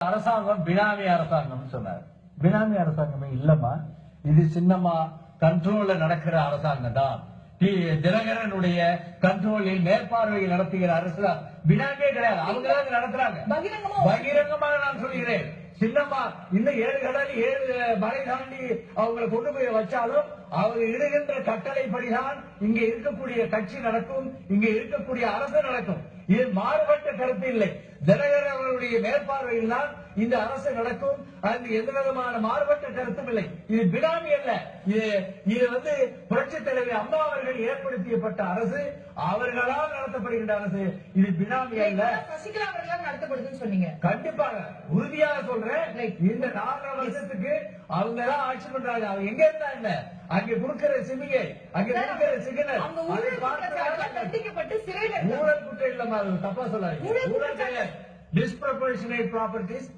அரசாங்கம் பினாமி அரசாங்கம் சொன்னார். பினாமி அரசாங்கமே இல்லம்மா, இது சின்னம்மா கண்ட்ரோல்ல நடக்கிற அரசாங்கம் தான். தினகரனுடைய கண்ட்ரோலில் மேற்பார்வையில் நடத்துகிற அரசு தான். பினாமியே கிடையாது, அவங்க தான் நடத்துறாங்க. பகிரங்கமாக நான் சொல்கிறேன். சின்னம்மா இன்னும் 7 கடல் 7 மலை தாண்டி அவங்களை கொண்டு போய் வச்சாலும் அவர் இடுகின்ற கட்டளைப்படிதான் இங்க இருக்கக்கூடிய கட்சி நடக்கும், இங்க இருக்கக்கூடிய அரசு நடக்கும். இது மாறுபட்ட கருத்து இல்லை. தினகரன் அவர்களுடைய மேற்பார்வையில் தான் இந்த அரசு நடக்கும். அது எந்த விதமான மாறுபட்ட கருத்தும் இல்லை. இது பினாமி அல்ல. இது புரட்சி தலைவி அம்மா அவர்கள் ஏற்படுத்தியப்பட்ட அரசு, அவர்களால் நடத்தப்படுகின்ற அரசு. இது பினாமி அல்ல. சசிகலா அவர்களால் நடத்தப்படுதுன்னு சொன்னீங்க. கண்டிப்பாக உறுதியாக சொல்றேன். இந்த 4 வருஷத்துக்கு அவங்க தான் ஆட்சி பண்றாங்க. அவங்க எங்க இருந்தா என்ன, அங்க கொடுக்கிற சிமிகை, அங்க கொடுக்கிற சிக்னல், தண்டிக்கப்பட்டு சிறையில் ஊழல் குற்றம் இல்லமா, தப்பா சொல்லாதீங்க. ஊழல் கிடையாது. டிஸ்ப்ரொபோர்ஷனேட் ப்ராப்பர்ட்டிஸ்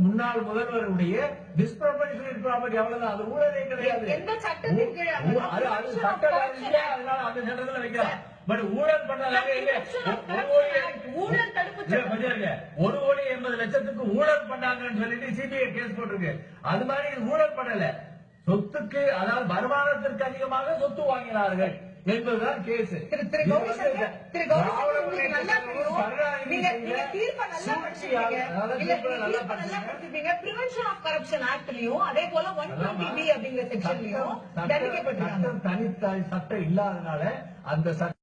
முன்னாள் முதல்வருடைய டிஸ்ப்ரொபோர்ஷனேட் ப்ராப்பர்ட்டி, அவ்வளவுதான். அது ஊழலே கிடையாது. எந்த சட்டத்தின் கீழ் அது சட்டம், அதனால அந்த சட்டத்துல வைக்கலாம். பட் ஊழல் பண்ணாலே ஊழல் தடுப்பு 1,80,00,000 ஊழல் பண்ணாங்கன்னு சொல்லிட்டு சிபிஐ கேஸ் போட்டிருக்கு. அது மாதிரி இது ஊழல் பண்ணல. சொத்துக்கு, அதாவது வருமானத்திற்கு அதிகமாக சொத்து வாங்கினார்கள் என்பதுதான் கேஸ். தனித்தாய் சட்டம் இல்லாதனால அந்த சட்டம்